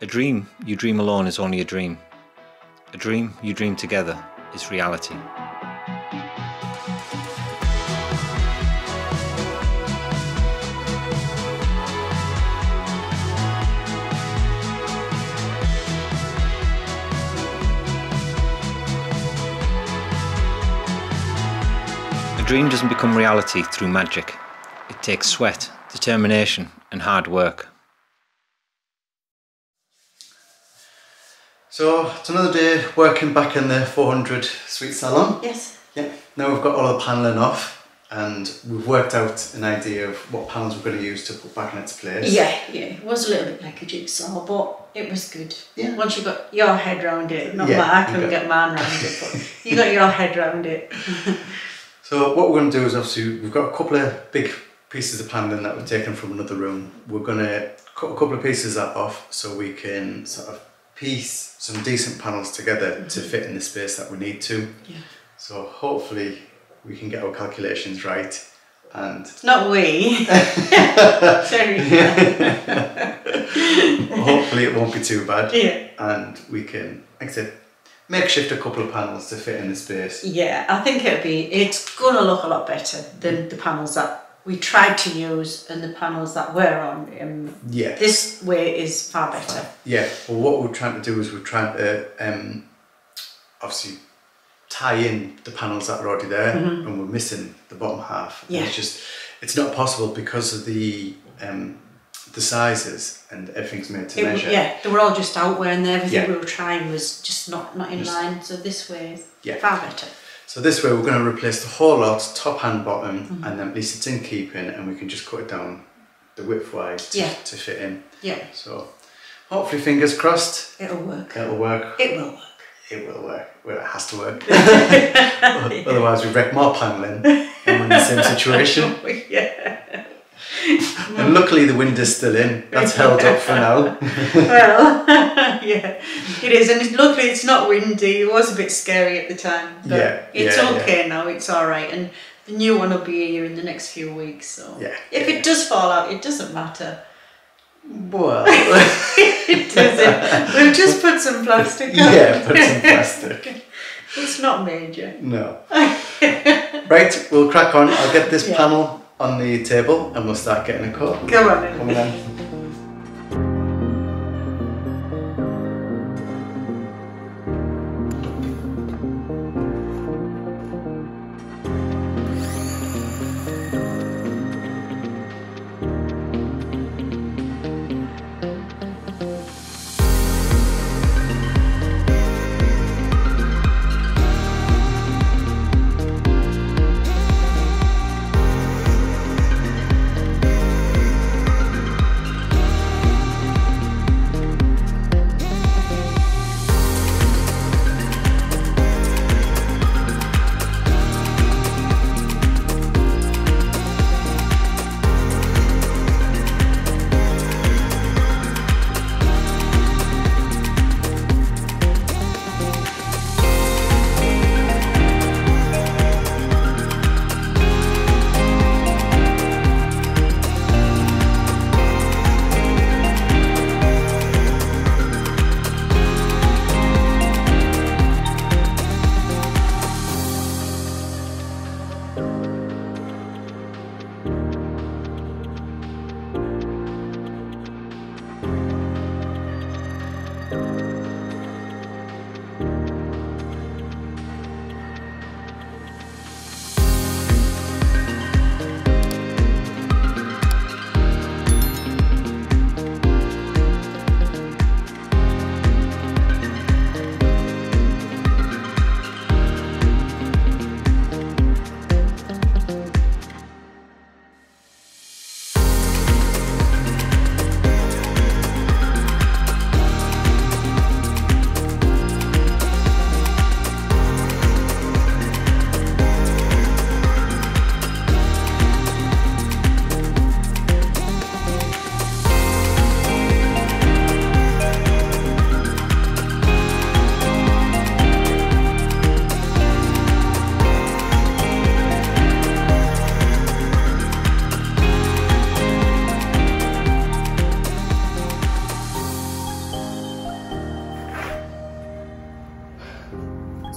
A dream you dream alone is only a dream. A dream you dream together is reality. A dream doesn't become reality through magic. It takes sweat, determination and hard work. So it's another day working back in the 400 suite salon. Yes. Yeah. Now we've got all the panelling off and we've worked out an idea of what panels we're going to use to put back in its place. Yeah. It was a little bit like a jigsaw, but it was good. Yeah. Once you got your head round it, not yeah, I couldn't get mine round it, but you got your head round it. So what we're going to do is obviously we've got a couple of big pieces of panelling that we've taken from another room. We're going to cut a couple of pieces of that off so we can sort of piece some decent panels together to fit in the space that we need to. Yeah. So hopefully we can get our calculations right and... Not we. Terry. Hopefully it won't be too bad. Yeah. And we can, like I said, makeshift a couple of panels to fit in the space. Yeah, I think it's gonna look a lot better than the panels that we tried to use and the panels that were on. Yeah. This way is far better. Yeah, well what we're trying to do is we're trying to obviously tie in the panels that are already there and we're missing the bottom half. Yeah. It's not possible because of the sizes and everything's made to measure. Yeah, they were all just out where and everything Yeah. we were trying was just not in line, so this way is far better. So this way we're going to replace the whole lot, top and bottom, and then at least it's in keeping and we can just cut it down the width wise to fit in. Yeah. So hopefully, fingers crossed. It'll work. It'll work. It will work. It will work. Well, it has to work. Otherwise we wreck more panelling and we're in the same situation. Yeah. And luckily the wind is still in. That's held up for now. Well, yeah, it is, and luckily it's not windy. It was a bit scary at the time, but it's okay now. It's all right, and the new one will be here in the next few weeks. So if it does fall out, it doesn't matter. Well, it doesn't. We'll just put some plastic on. Yeah, put some plastic. It's not major. No. Right, we'll crack on. I'll get this panel on the table and we'll start getting a cut. Go on then. Come on.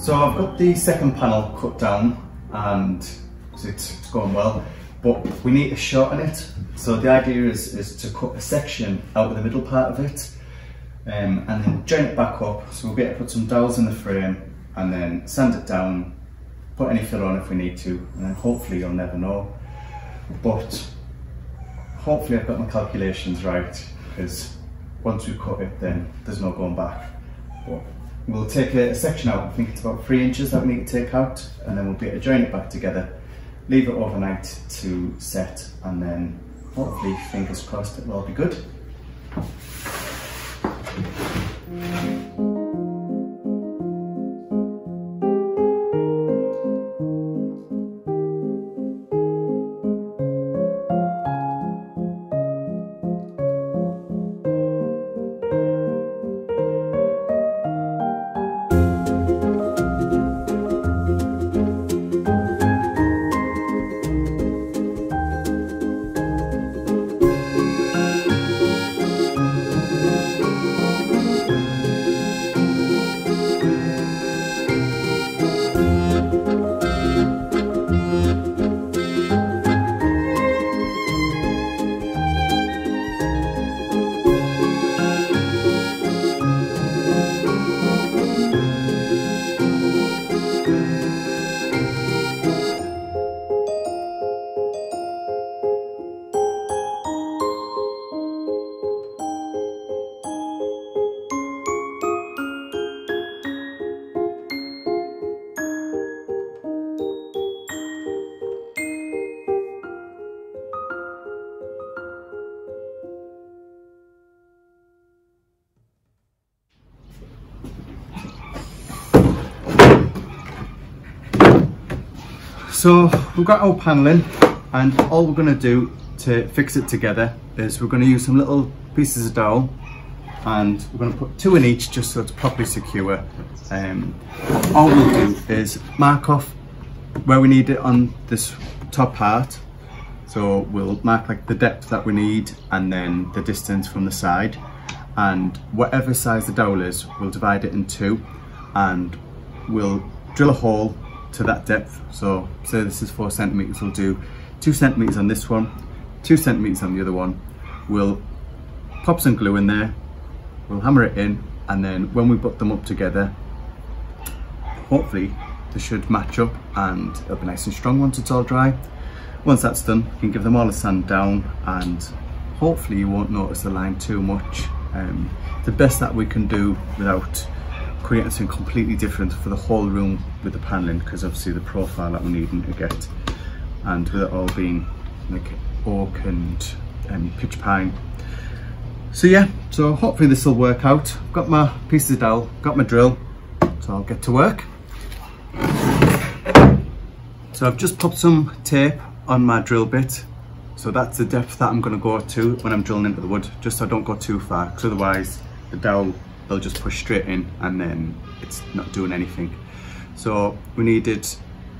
So I've got the second panel cut down and it's going well, but we need to shorten it. So the idea is to cut a section out of the middle part of it and then join it back up. So we'll be able to put some dowels in the frame and then sand it down, put any filler on if we need to, and then hopefully you'll never know. But hopefully I've got my calculations right, because once we cut it then there's no going back. But we'll take a section out, I think it's about 3 inches that we need to take out, and then we'll be able to join it back together, leave it overnight to set, and then hopefully, fingers crossed, it'll all be good. So we've got our panelling, and all we're going to do to fix it together is we're going to use some little pieces of dowel, and we're going to put 2 in each just so it's properly secure. All we'll do is mark off where we need it on this top part. So we'll mark like the depth that we need and then the distance from the side, and whatever size the dowel is, we'll divide it in 2 and we'll drill a hole to that depth. So say this is 4 centimeters, we'll do 2 centimeters on this one, 2 centimeters on the other one. We'll pop some glue in there, we'll hammer it in, and then when we put them up together, hopefully they should match up and it'll be nice and strong once it's all dry. Once that's done, you can give them all a sand down, and hopefully you won't notice the line too much. The best that we can do without creating something completely different for the whole room with the panelling, because obviously the profile that we're needing to get, and with it all being like oak and pitch pine. So yeah, so hopefully this will work out. I've got my pieces of dowel, got my drill, so I'll get to work. So I've just popped some tape on my drill bit, so that's the depth that I'm going to go to when I'm drilling into the wood, just so I don't go too far, because otherwise the dowel will just push straight in and then it's not doing anything. So we needed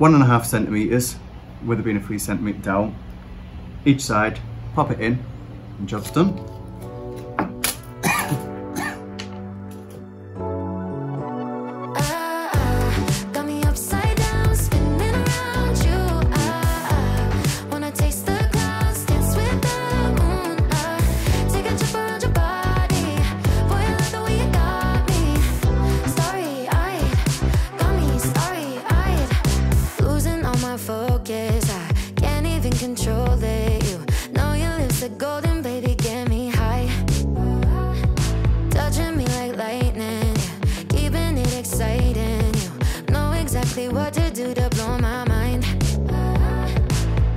1.5 centimeters, with it being a 3 centimeter dowel each side. Pop it in and job's done. What to do to blow my mind.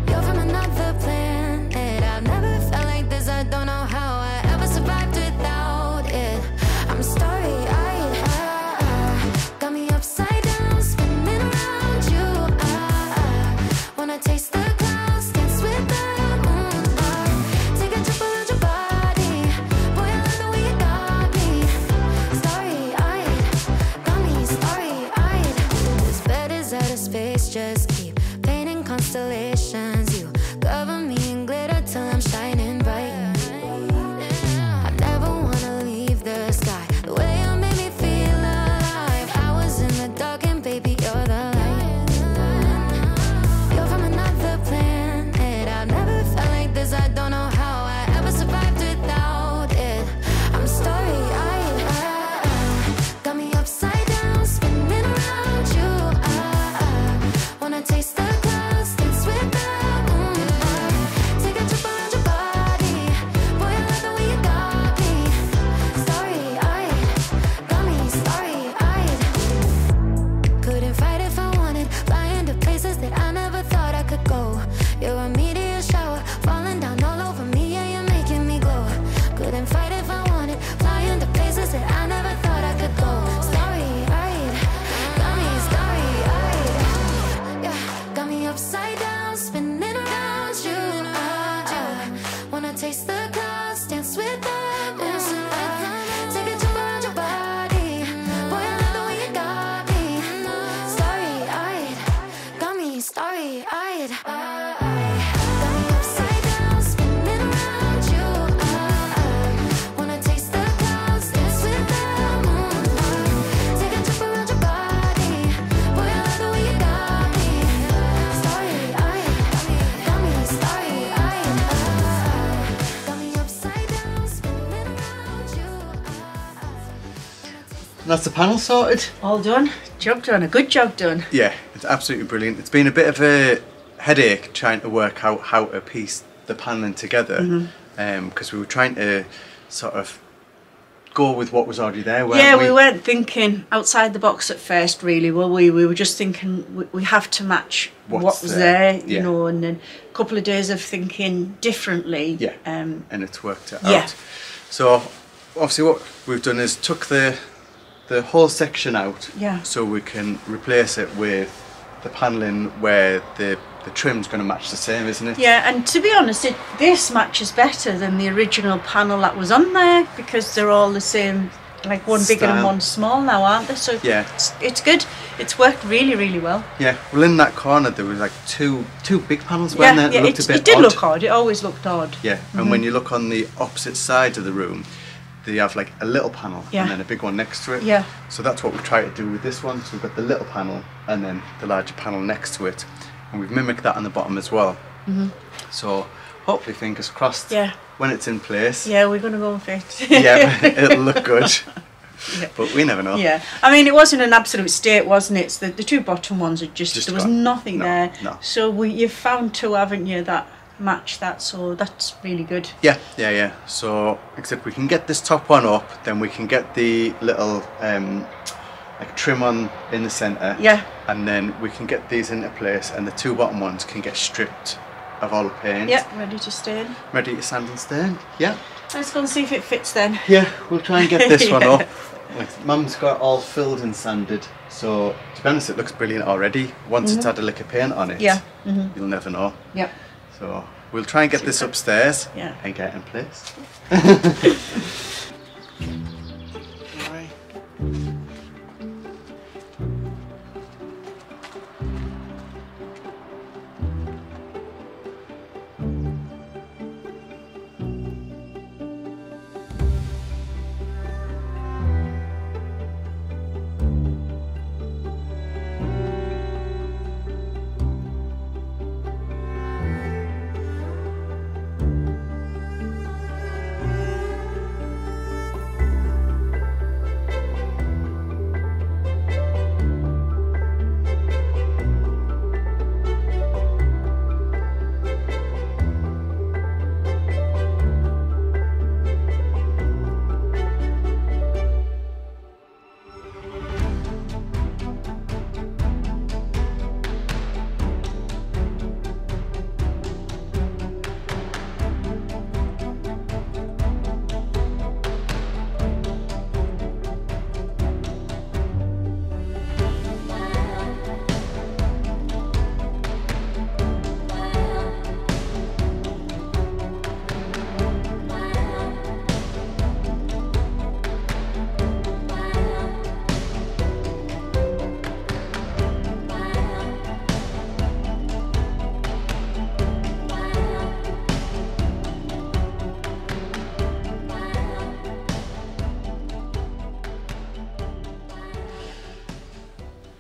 You're from another planet. I've never felt like this. I don't know how I ever survived without it. I'm starry-eyed. Got me upside down, spinning around you. Wanna taste the clouds, dance with the moon. Take a trip around your body. Boy, I love the way you got me. Starry-eyed, got me starry-eyed. This bed is out of space, just keep painting constellations. You cover me in glitter till I'm shining bright. I never wanna leave the sky. The way you made me feel alive. I was in the dark and baby that's the panel sorted. All done. Job done. A good job done. Yeah, it's absolutely brilliant. It's been a bit of a headache trying to work out how to piece the panelling together, because we were trying to sort of go with what was already there, weren't we? We weren't thinking outside the box at first, really, were we? We were just thinking we have to match what was there, you know, and then a couple of days of thinking differently. Yeah, and it's worked it out. So obviously what we've done is took the whole section out, so we can replace it with the panelling where the trim's going to match the same, isn't it? Yeah, and to be honest, this matches better than the original panel that was on there, because they're all the same, like one big and one small now, aren't they? So yeah, it's good. It's worked really, really well. Yeah, well, in that corner there was like two big panels, weren't there? Yeah, it did look odd. It always looked odd. Yeah, and when you look on the opposite side of the room, they have like a little panel and then a big one next to it. Yeah. So that's what we try to do with this one. So we've got the little panel and then the larger panel next to it. And we've mimicked that on the bottom as well. So hopefully, fingers crossed, when it's in place. Yeah, we're going to go and fit. Yeah, it'll look good. But we never know. Yeah, I mean, it wasn't an absolute state, wasn't it? The two bottom ones are just there was nothing there. No. So you've found two, haven't you, that match that, so that's really good. Yeah. So except we can get this top one up, then we can get the little like trim on in the centre, and then we can get these into place, and the two bottom ones can get stripped of all the paint. Ready to stain. Ready to sand and stain. Let's go and see if it fits then. Yeah, we'll try and get this one up. Like, Mum's got all filled and sanded, so to be honest it looks brilliant already. Once it's had a lick of paint on it, you'll never know. So we'll try and get this upstairs and get it in place.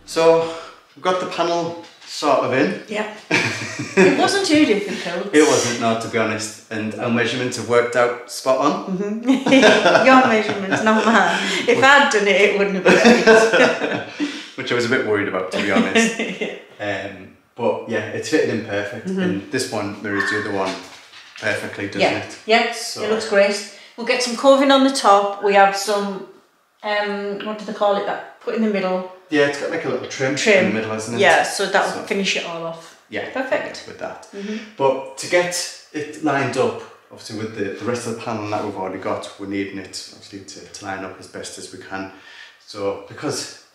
So we've got the panel sort of in. Yeah. It wasn't too difficult. It wasn't, no, to be honest. And our measurements have worked out spot on. Your measurements, not mine. If I'd done it, it wouldn't have been. Which I was a bit worried about, to be honest. But yeah, it's fitted in perfect. And this one mirrors the other one perfectly, doesn't it? Yeah, so it looks great. We'll get some coving on the top. We have some, what do they call it, that put in the middle. Yeah, it's got like a little trim in the middle, isn't it? Yeah, so that'll finish it all off. Yeah, perfect. With that. But to get it lined up, obviously with the rest of the panel that we've already got, we're needing it obviously to line up as best as we can. So because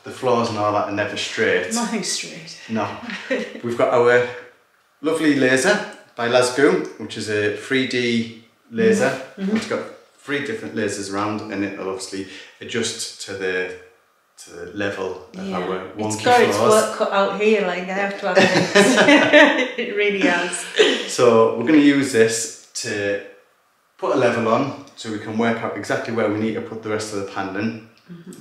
the floors and all that are never straight. Nothing's straight. No. We've got our lovely laser by LasGoo, which is a 3D laser. It's got 3 different lasers around, and it'll obviously adjust to the level of our wonky floors. It's got its work cut out here, like I have to have it. It really has. So we're going to use this to put a level on, so we can work out exactly where we need to put the rest of the panelling.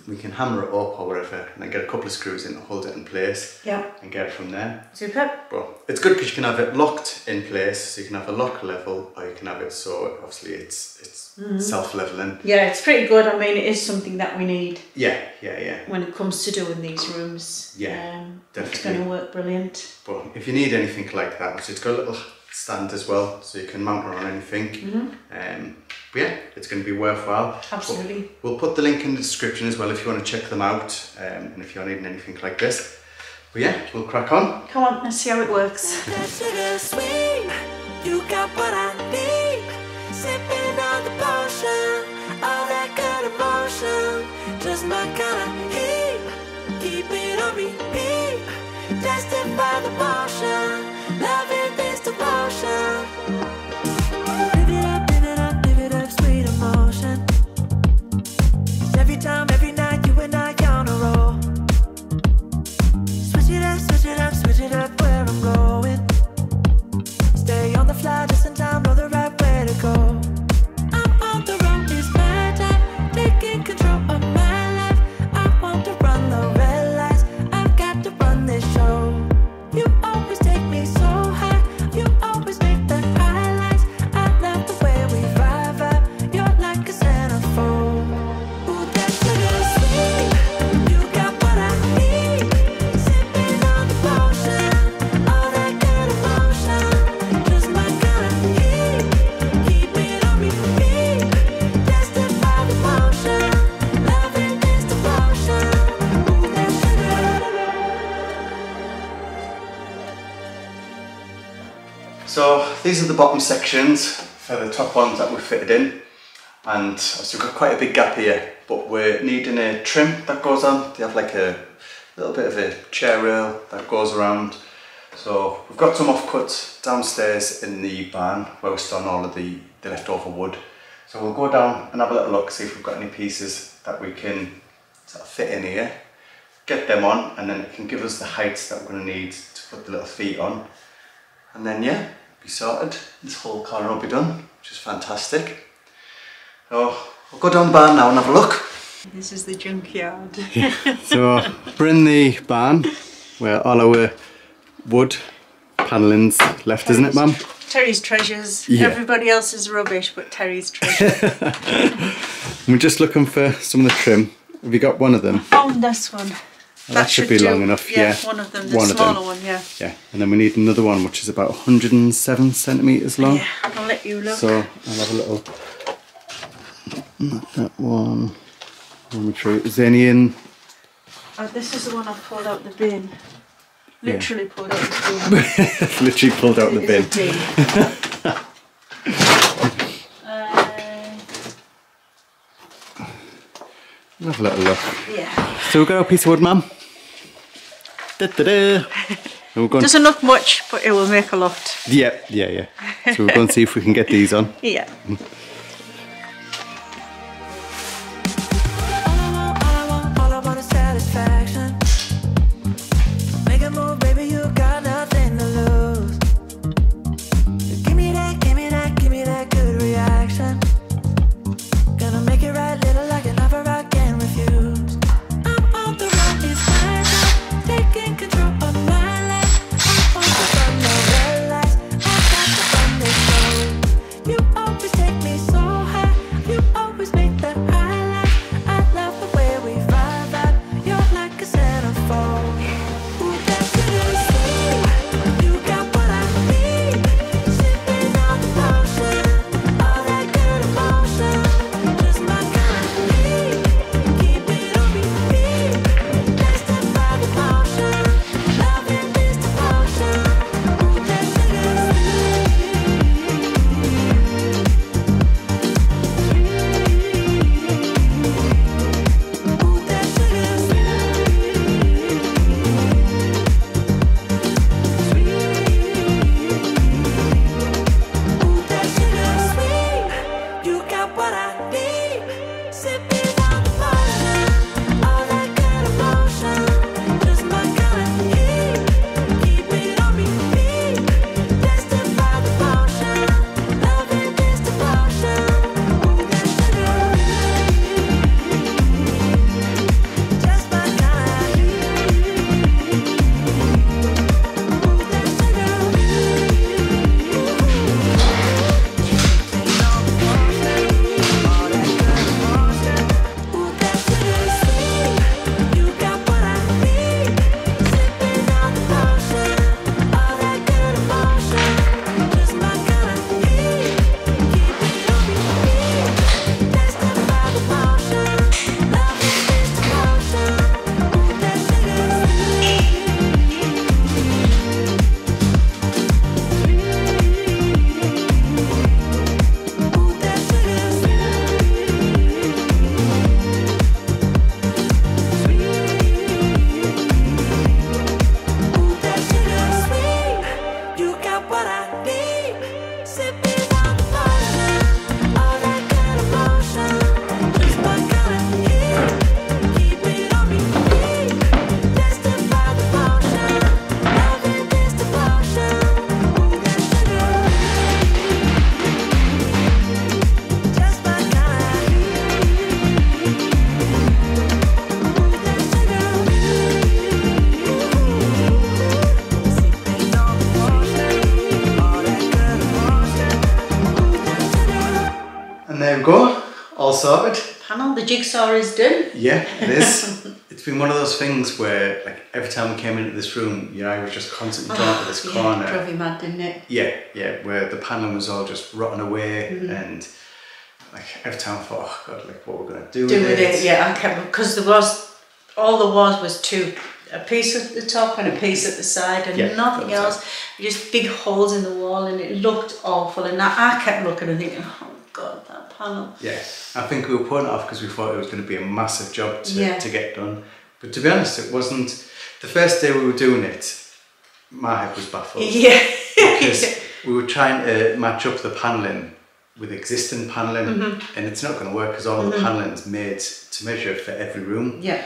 We can hammer it up or whatever, and then get a couple of screws in to hold it in place. Yeah. And get it from there. Super. But it's good because you can have it locked in place, so you can have a lock level, or you can have it so obviously it's self-leveling. Yeah, it's pretty good. I mean, it is something that we need. Yeah. When it comes to doing these rooms. Yeah, definitely. It's going to work brilliant. But if you need anything like that, so it's got a little stand as well, so you can mount it on anything. But yeah, it's going to be worthwhile. Absolutely. But we'll put the link in the description as well if you want to check them out, and if you're needing anything like this. But yeah, we'll crack on. Come on, let's see how it works. That sugar sweet, you got what I need. Sipping on the potion, all that good emotion, just my kind of heat. Keep it on repeat, tested by the motion, loving this devotion. Live it up, sweet emotion. Every time, every night, you and I on a roll. Switch it up where I'm going. Stay on the fly, just in time, know the right way to go. I'm on the road, it's my time, taking control of my life. I want to run the red lights, I've got to run this show. You always take me so high, you always make the highlights. I love the way we vibe, you're like a centerfold. Ooh, that sugar sweet, you got what I need. Sipping on the potion, all that good emotion, just my kind of heat. Keep it on repeat, tested by the motion, loving this devotion. Ooh, that sugar. So these are the bottom sections for the top ones that we fitted in, and obviously we've got quite a big gap here, but we're needing a trim that goes on. They have like a little bit of a chair rail that goes around. So we've got some offcuts downstairs in the barn where we're storing all of the leftover wood. So we'll go down and have a little look, see if we've got any pieces that we can sort of fit in here, get them on, and then it can give us the heights that we're going to need to put the little feet on. And then yeah, be sorted. This whole corner will be done, which is fantastic. So we'll go down the barn now and have a look. This is the junkyard. So we're in the barn where all our wood panelling's left, isn't it, Mum? Terry's treasures. Yeah. Everybody else's rubbish, but Terry's treasures. We're just looking for some of the trim. Have you got one of them? Oh, this one. That should be long enough, yeah. One of them, the smaller one, yeah. Yeah, and then we need another one which is about 107 centimetres long. Yeah, I'll let you look. So I'll have a little, not that one. Let me try. Is there any in? This is the one I pulled out the bin. Literally pulled out the bin. Literally pulled out the bin. We'll have a little look. Yeah. So we've got our piece of wood, Mum. Da-da-da. Doesn't look much, but it will make a lot. Yeah. So we're going to see if we can get these on. Yeah. All I want is satisfaction. Make a move, baby, you got nothing to lose. Give me that good reaction. Gonna make it right, little like an offer I can refuse. I'm on the run, it's my time, taking control of my life. I want to run the red lights, I got to run this show. You always take me so sorted. Panel, the jigsaw is done. Yeah, it is. It's been one of those things where, like, every time we came into this room, you know, I was just constantly drawn to this corner. It drove you mad, didn't it? Yeah, where the paneling was all just rotting away, and like every time I thought, oh God, like what we're gonna do with it. Yeah, I kept, because there was a piece at the top and a piece at the side, and nothing else. Just big holes in the wall, and it looked awful. And I kept looking and thinking, oh God, that panel. Yeah, I think we were putting it off because we thought it was going to be a massive job to get done. But to be honest, it wasn't. The first day we were doing it, my head was baffled. Yeah. Because we were trying to match up the paneling with existing paneling, and it's not going to work because all of the paneling is made to measure for every room. Yeah.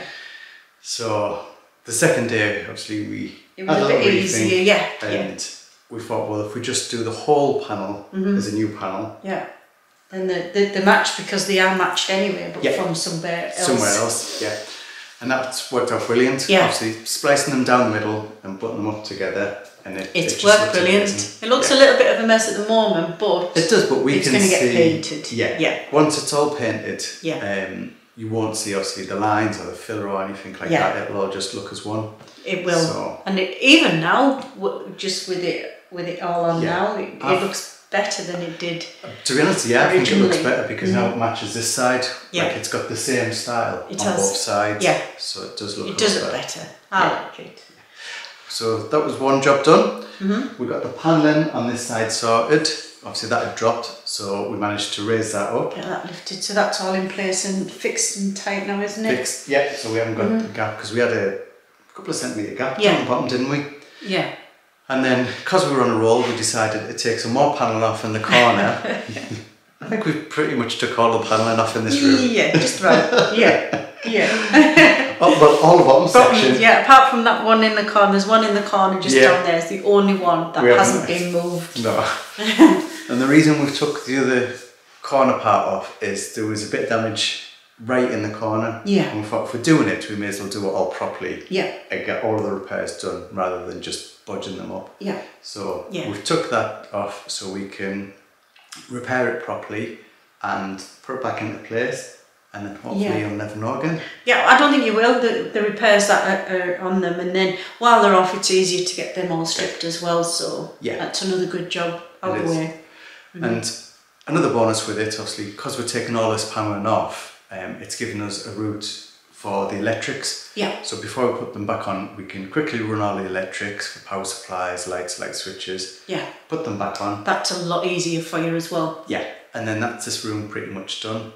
So the second day, obviously, it was a bit easier. And we thought, well, if we just do the whole panel as a new panel. Yeah. Then the match, because they are matched anyway, but from somewhere else. Yeah. And that's worked out brilliant. Yeah. Obviously, splicing them down the middle and putting them up together. And it worked brilliant. Amazing. It looks a little bit of a mess at the moment, but it does. But it's going to get painted. Yeah. Once it's all painted, you won't see obviously the lines or the filler or anything like that. It'll all just look as one. It will. So, and even now, just with it all on now, it looks better than it did. To be honest, I think it looks better because now it matches this side. Yeah. Like it's got the same style on both sides. Yeah. So it does look. It does look better. I like it. So that was one job done. We got the paneling on this side sorted. Obviously that had dropped, so we managed to raise that up. Yeah, that lifted, so that's all in place and fixed and tight now, isn't it? Fixed, yeah. So we haven't got the gap because we had a couple of centimetre gap down the bottom, didn't we? Yeah. And then, because we were on a roll, we decided to take some more paneling off in the corner. I think we pretty much took all the paneling off in this room. Yeah, just about. Yeah. Well, all the bottom section. Yeah, apart from that one in the corner, there's one in the corner just down there. It's the only one that hasn't been moved. No. And the reason we took the other corner part off is there was a bit of damage right in the corner. Yeah. And we thought if we're doing it, we may as well do it all properly. Yeah. And get all of the repairs done rather than just budging them up. Yeah. So we've took that off so we can repair it properly and put it back into place. And then hopefully you'll never know again. Yeah, I don't think you will. The repairs that are on them, and then while they're off, it's easier to get them all stripped as well. So that's another good job out of the way. And another bonus with it, obviously, because we're taking all this paneling off, it's giving us a route for the electrics. Yeah. So before we put them back on, we can quickly run all the electrics for power supplies, lights, light switches. Yeah. Put them back on. That's a lot easier for you as well. Yeah. And then that's this room pretty much done.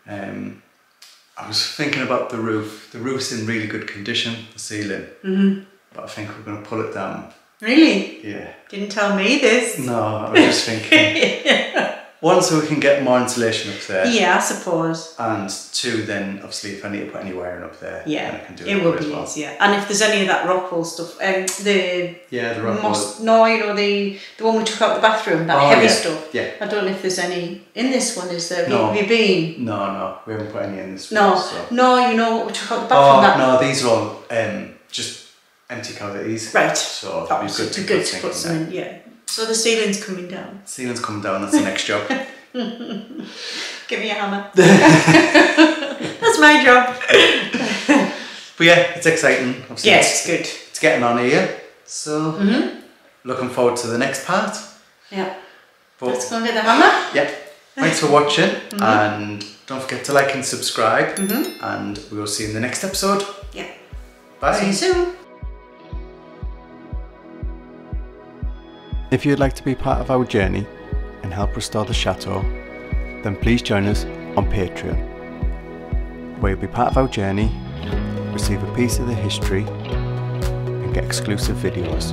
I was thinking about the roof. The roof's in really good condition, the ceiling. But I think we're going to pull it down. Really? Yeah. Didn't tell me this. No, I was just thinking. One, so we can get more insulation up there. Yeah, I suppose. And two, then obviously if I need to put any wiring up there, then I can do it. It will be easier. And if there's any of that Rockwell stuff, the Rockwell. No, you know the one we took out the bathroom, that heavy stuff. Yeah. I don't know if there's any in this one. Is there? No. Have you been? No, we haven't put any in this one. No, so. No, you know what we took out the bathroom. No, these are all just empty cavities. Right. So it'd be good to put some in. Yeah. So the ceiling's coming down. Ceiling's coming down. That's the next job. Give me a hammer. That's my job. But yeah, it's exciting. Obviously it's good. It's getting on here. So looking forward to the next part. Yeah. But let's go and get the hammer. Yeah. Thanks for watching, and don't forget to like and subscribe. And we will see you in the next episode. Yeah. Bye. See you soon. If you'd like to be part of our journey and help restore the chateau, then please join us on Patreon, where you'll be part of our journey, receive a piece of the history, and get exclusive videos.